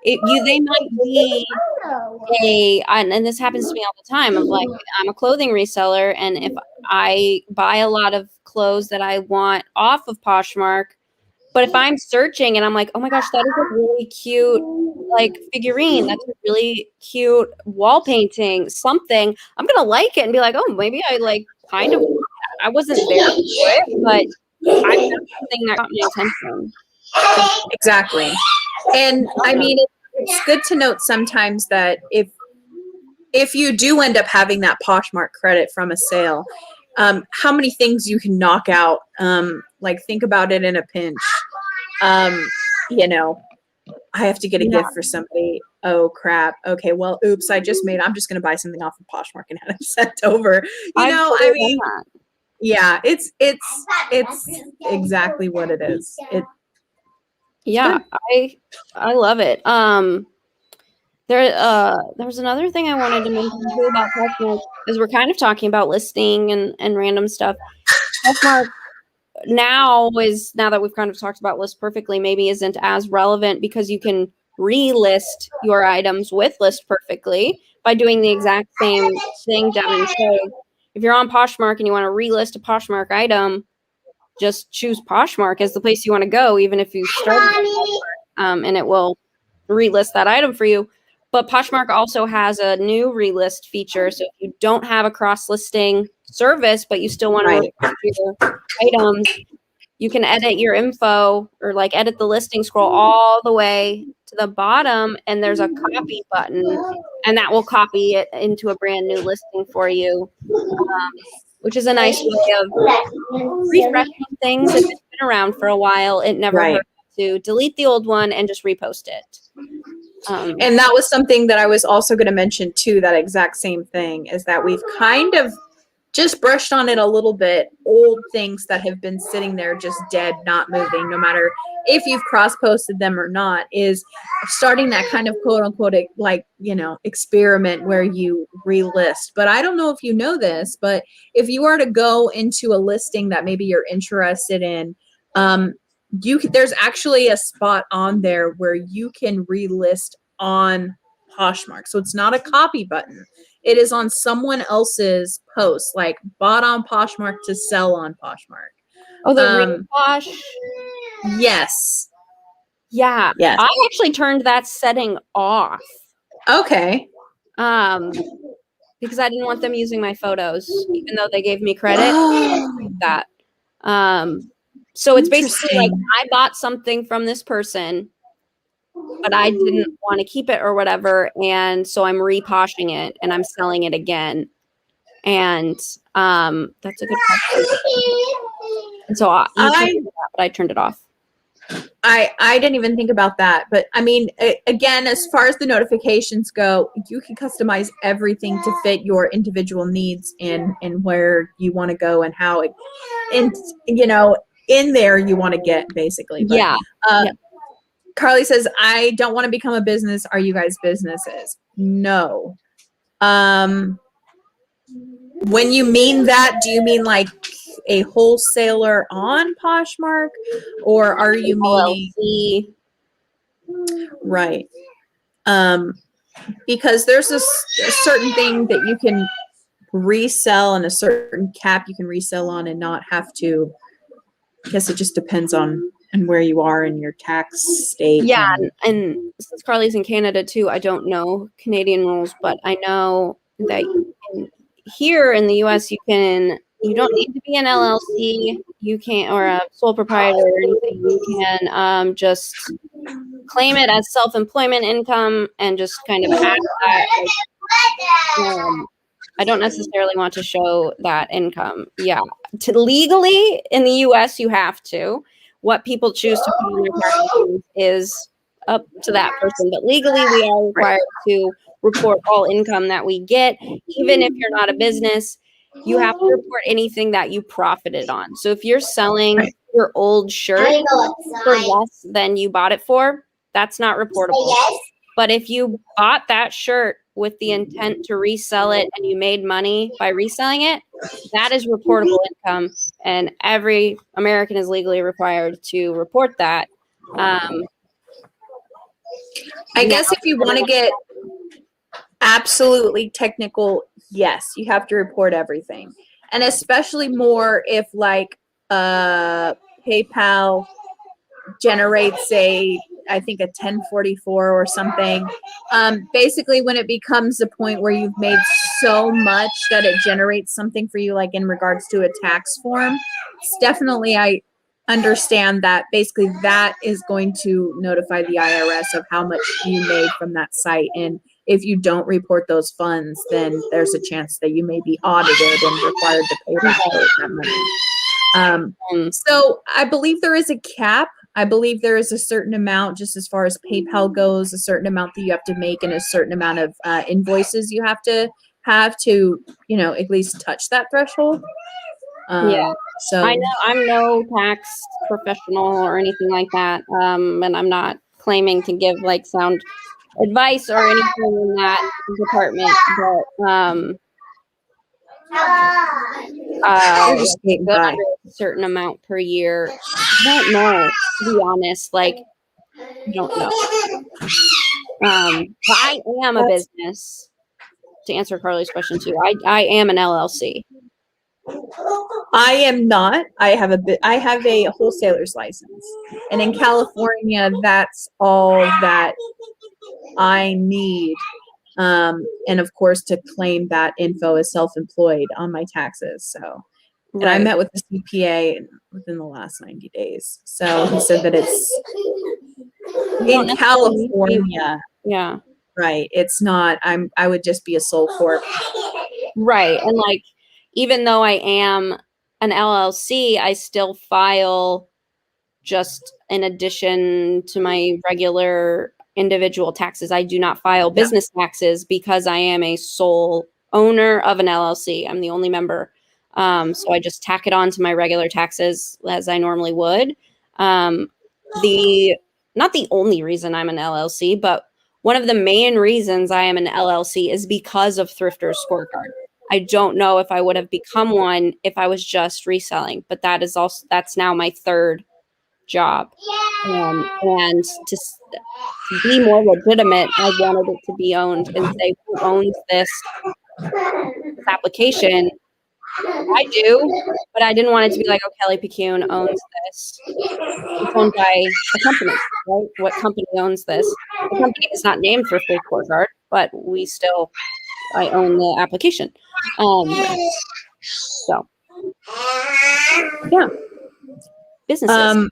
they might be and this happens to me all the time of like, I'm a clothing reseller. And if I buy a lot of clothes that I want off of Poshmark, but if I'm searching and I'm like, oh my gosh, that is a really cute like figurine, that's a really cute wall painting, something, I'm gonna like it and be like, oh, maybe I like kind of, I wasn't there for it, but I found something that got my attention. Exactly. And I mean, it's good to note sometimes that if you do end up having that Poshmark credit from a sale, how many things you can knock out. Like think about it in a pinch. You know, I have to get a gift for somebody. Oh crap. Okay, well, oops, I'm just going to buy something off of Poshmark and have it sent over. I mean, yeah, it's exactly what it is. I love it. There was another thing I wanted to mention too about Poshmark, is we're kind of talking about listing and random stuff. Poshmark now that we've kind of talked about List Perfectly, maybe isn't as relevant because you can relist your items with List Perfectly by doing the exact same thing, Devan. So if you're on Poshmark and you want to relist a Poshmark item, just choose Poshmark as the place you want to go, even if you start and it will relist that item for you. But Poshmark also has a new relist feature. So if you don't have a cross-listing service, but you still want to relist your items, you can edit your info or like edit the listing, scroll all the way to the bottom, and there's a copy button, and that will copy it into a brand new listing for you, which is a nice way of refreshing things. If it's been around for a while, it never hurts to delete the old one and just repost it. And that was something that I was also going to mention too, that exact same thing, is that we've kind of just brushed on it a little bit. Old things that have been sitting there just dead, not moving, no matter if you've cross-posted them or not, is starting that kind of quote unquote, like, you know, experiment where you relist. But I don't know if you know this, but if you are to go into a listing that maybe you're interested in, there's actually a spot on there where you can relist on Poshmark. So it's not a copy button. It is on someone else's post, like bought on Poshmark to sell on Poshmark. Oh, the reposh? Yes. Yeah. Yes. I actually turned that setting off. Okay. Because I didn't want them using my photos, even though they gave me credit. That. So it's basically like I bought something from this person, but I didn't want to keep it or whatever, and so I'm reposhing it and I'm selling it again. And that's a good question. And so I turned it off. I didn't even think about that, but I mean, again, as far as the notifications go, you can customize everything to fit your individual needs and where you want to go and how it, and you know, in there you want to get, basically. But, Yeah. Carly says, I don't want to become a business. Are you guys businesses? No. When you mean that, do you mean like a wholesaler on Poshmark, or are you meaning LLC? Right? Because there's a certain thing that you can resell and a certain cap you can resell on and not have to. I guess it just depends on where you are in your tax state. Yeah, and since Carly's in Canada too, I don't know Canadian rules, but I know that here in the US you don't need to be an LLC, you can't, or a sole proprietor or anything. You can just claim it as self-employment income and just kind of add that. I don't necessarily want to show that income. Yeah, legally in the US you have to. What people choose to put on their taxes is up to that person, but legally we are required to report all income that we get. Even if you're not a business, you have to report anything that you profited on. So if you're selling your old shirt for less than you bought it for, that's not reportable. But if you bought that shirt with the intent to resell it and you made money by reselling it, that is reportable income, and every American is legally required to report that. I guess if you want to get absolutely technical, yes, you have to report everything. And especially more if like PayPal generates I think a 1044 or something. Basically when it becomes a point where you've made so much that it generates something for you, like in regards to a tax form, it's definitely, I understand that basically that is going to notify the IRS of how much you made from that site. And if you don't report those funds, then there's a chance that you may be audited and required to pay back that money. So I believe there is a cap. I believe there is a certain amount, just as far as PayPal goes, a certain amount that you have to make and a certain amount of invoices you have to, at least touch that threshold. Yeah. So I know I'm no tax professional or anything like that. And I'm not claiming to give like sound advice or anything in that department, but just getting go by. under a certain amount per year. I don't know, to be honest. Like, I don't know. But I am a business. To answer Carly's question too, I am an LLC. I am not. I have a wholesaler's license, and in California, that's all that I need. And of course, to claim that info as self-employed on my taxes. So, and I met with the CPA within the last 90 days. So he said that it's in California. Yeah. Right. It's not. I would just be a sole corp. Right. And like, even though I am an LLC, I still file just in addition to my regular individual taxes. I do not file business taxes because I am a sole owner of an LLC. I'm the only member. So I just tack it on to my regular taxes as I normally would. Not the only reason I'm an LLC, but one of the main reasons I am an LLC is because of Thrifter's Scorecard. I don't know if I would have become one if I was just reselling, but that's now my third job. And to be more legitimate, I wanted it to be owned and say, who owns this application? I do, but I didn't want it to be like, oh, Kelly Picune owns this. It's owned by a company, right? What company owns this? The company is not named Thrifter's Scorecard, but I own the application. So, yeah. Businesses.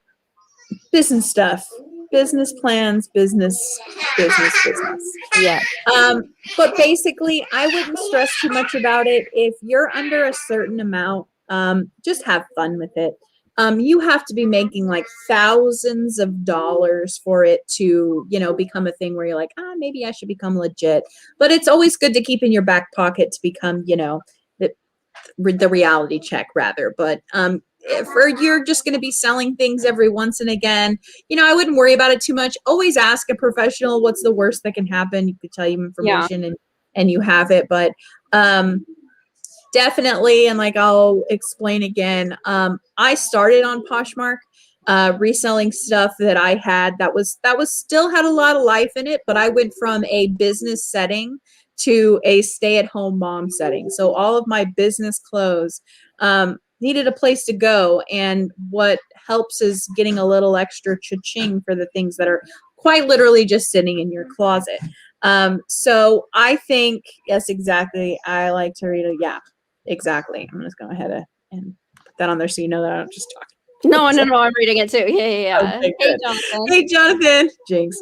Business stuff, business plans, business. Yeah. But basically, I wouldn't stress too much about it. If you're under a certain amount, just have fun with it. You have to be making like thousands of dollars for it to, become a thing where you're like, maybe I should become legit. But it's always good to keep in your back pocket to become, the reality check rather. But if you're just going to be selling things every once and again, I wouldn't worry about it too much. Always ask a professional what's the worst that can happen. You could tell you information and you have it, but definitely, and like I'll explain again, I started on Poshmark reselling stuff that I had that was still had a lot of life in it, but I went from a business setting to a stay-at-home mom setting. So all of my business clothes needed a place to go, and what helps is getting a little extra cha-ching for the things that are quite literally just sitting in your closet. So I think, yes, exactly. I like to read it. Yeah, exactly. I'm just going ahead and put that on there so you know that I don't just talk. No, I'm reading it too. Yeah. Okay, Hey, good. Jonathan. Hey, Jonathan. Jinx.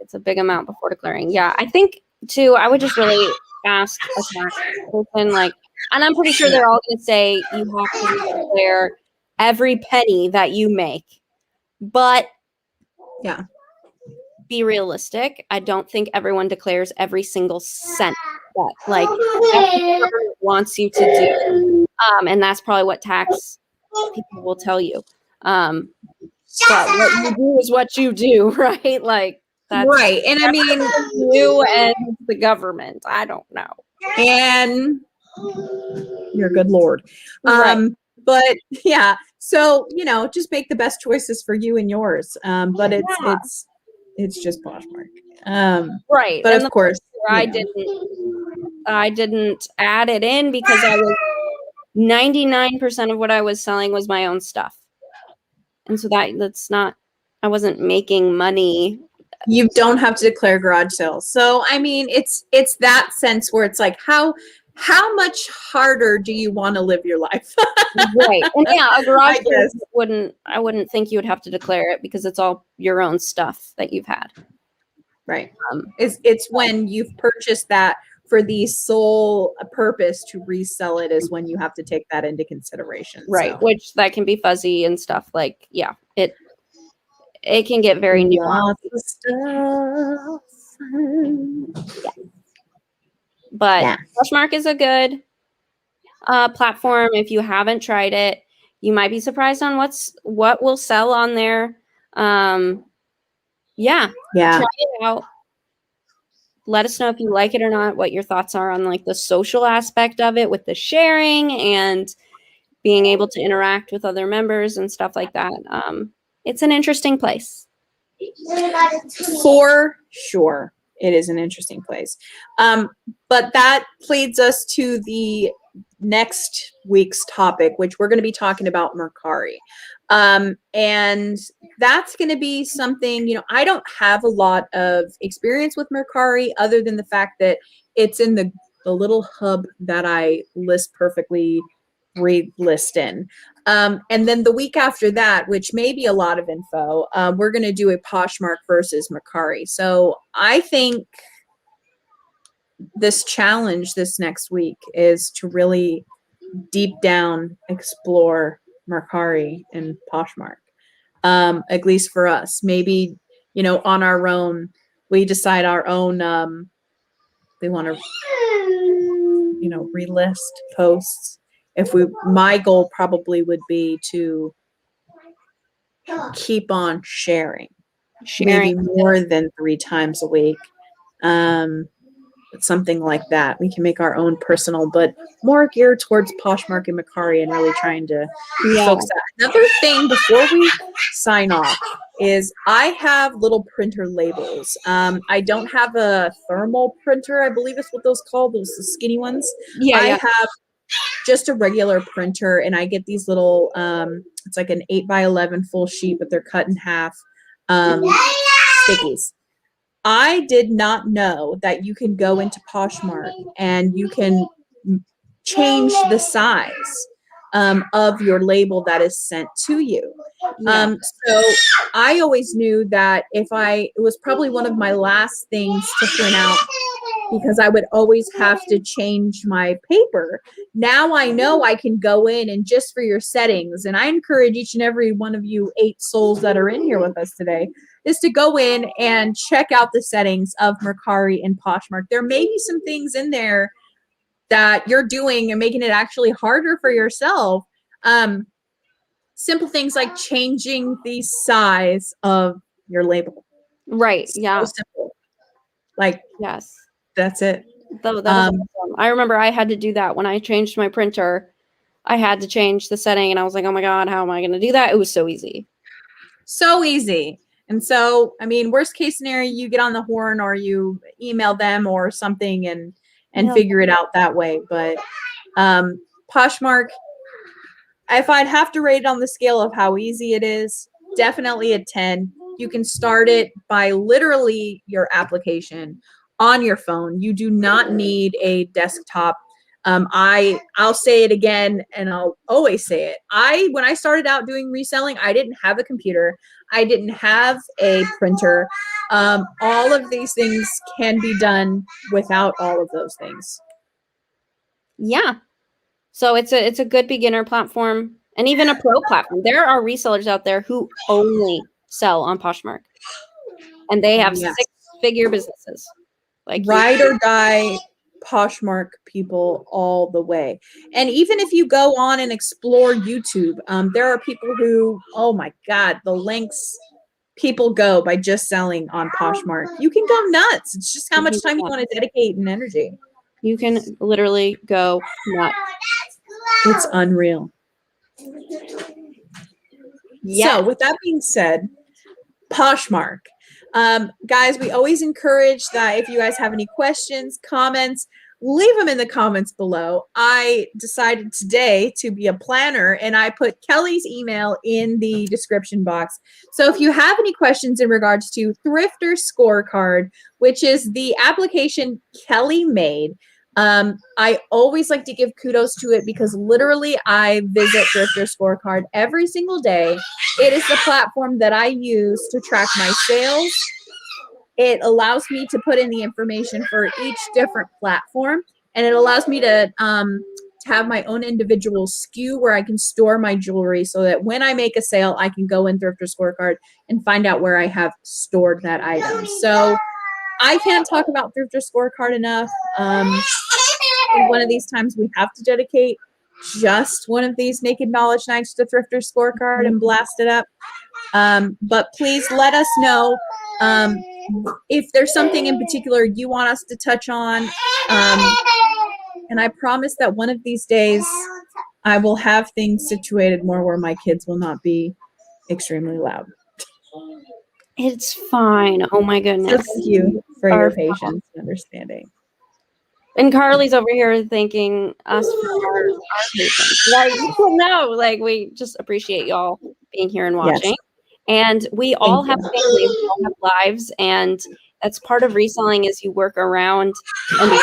It's a big amount before declaring. Yeah, I think too. I would just really ask a tax person, like, and I'm pretty sure they're all going to say you have to declare every penny that you make, but yeah, be realistic. I don't think everyone declares every single cent that like that's what the government wants you to do, and that's probably what tax people will tell you. But what you do is what you do, right? Like that's right. And I mean, you and the government. I don't know. And your good Lord. Right. But yeah, so just make the best choices for you and yours. But it's just Poshmark. Right. But And of course, I didn't add it in because I was 99% of what I was selling was my own stuff. And so that's not, I wasn't making money. You don't have to declare garage sales. So I mean, it's that sense where it's like, how much harder do you want to live your life? Right. And yeah, a garage I sale I wouldn't think you would have to declare it because it's all your own stuff that you've had. Right. It's when you've purchased that for the sole purpose to resell it is when you have to take that into consideration. Right. So. Which that can be fuzzy and stuff. Like, yeah, it can get very nuanced. Yeah. But Poshmark is a good platform. If you haven't tried it, you might be surprised on what will sell on there. Try it out. Let us know if you like it or not, what your thoughts are on like the social aspect of it with the sharing and being able to interact with other members and stuff like that. It's an interesting place. For sure. It is an interesting place. But that leads us to the next week's topic, which we're going to be talking about Mercari. And that's going to be something, I don't have a lot of experience with Mercari other than the fact that it's in the little hub that I list perfectly list in. And then the week after that, which may be a lot of info, we're going to do a Poshmark versus Mercari. So I think this challenge this next week is to really deep down explore Mercari and Poshmark. At least for us, maybe, on our own, we decide our own, we want to, relist posts. My goal probably would be to keep on sharing maybe more than 3 times a week. Something like that. We can make our own personal, but more geared towards Poshmark and Mercari and really trying to focus that. Another thing before we sign off is I have little printer labels. I don't have a thermal printer, I believe is what those called, those skinny ones. I have just a regular printer, and I get these little, it's like an 8x11 full sheet, but they're cut in half, stickies. I did not know that you can go into Poshmark and you can change the size of your label that is sent to you. So I always knew that it was probably one of my last things to print out because I would always have to change my paper. Now I know I can go in and just for your settings, and I encourage each and every one of you 8 souls that are in here with us today, is to go in and check out the settings of Mercari and Poshmark. There may be some things in there that you're doing and making it actually harder for yourself Simple things like changing the size of your label. Right. So Yeah. simple. Like, Yes. that's it. That is awesome. I remember I had to do that when I changed my printer. I had to change the setting, and I was like, oh my God, how am I going to do that? It was so easy. So easy. And so, I mean, worst case scenario, you get on the horn or you email them or something and Yeah. figure it out that way. But Poshmark, if I'd have to rate it on the scale of how easy it is, definitely a 10. You can start it by literally your application on your phone. You do not need a desktop. I'll say it again, and I'll always say it. When I started out doing reselling, I didn't have a computer. I didn't have a printer. All of these things can be done without all of those things. Yeah. So it's a good beginner platform and even a pro platform. There are resellers out there who only sell on Poshmark, and they have Yes. 6-figure businesses. Like Ride or die Poshmark people all the way. And even if you go on and explore YouTube, there are people who, oh my God, the lengths people go by just selling on Poshmark. You can go nuts. It's just how much time you want to dedicate and energy. You can literally go nuts. It's unreal. Yeah. So with that being said, Poshmark. Guys, we always encourage that if you guys have any questions, comments, leave them in the comments below. I decided today to be a planner, and I put Kelly's email in the description box. So if you have any questions in regards to Thrifter Scorecard, which is the application Kelly made, I always like to give kudos to it because literally I visit Thrifter Scorecard every single day. It is the platform that I use to track my sales. It allows me to put in the information for each different platform, and it allows me to have my own individual SKU where I can store my jewelry so that when I make a sale, I can go in Thrifter Scorecard and find out where I have stored that item. So I can't talk about Thrifter Scorecard enough. And one of these times we have to dedicate just one of these Naked Knowledge Nights to Thrifter Scorecard and blast it up. But please let us know if there's something in particular you want us to touch on. And I promise that one of these days I will have things situated more where my kids will not be extremely loud. It's fine. Oh my goodness. So thank you for your patience and understanding. And Carly's over here thanking us for our patience. Like, no, like we just appreciate y'all being here and watching. Yes. And we all have families, we all have lives, and that's part of reselling is you work around and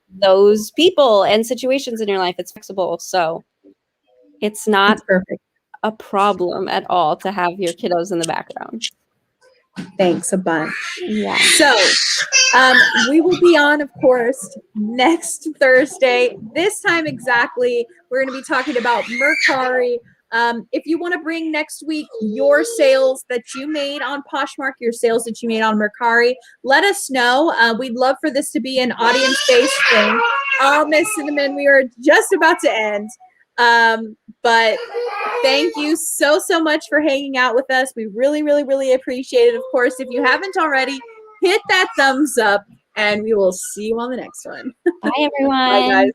those people and situations in your life. It's flexible, so it's not perfect. A problem at all to have your kiddos in the background. Thanks a bunch. Yeah. So we will be on, of course, next Thursday. This time exactly, we're going to be talking about Mercari. If you want to bring next week your sales that you made on Poshmark, your sales that you made on Mercari, let us know. We'd love for this to be an audience-based thing. Oh, Miss Cinnamon, we are just about to end. But thank you so much for hanging out with us. We really, really, really appreciate it. Of course, if you haven't already, hit that thumbs up, and we will see you on the next one. Bye, everyone. Bye, guys.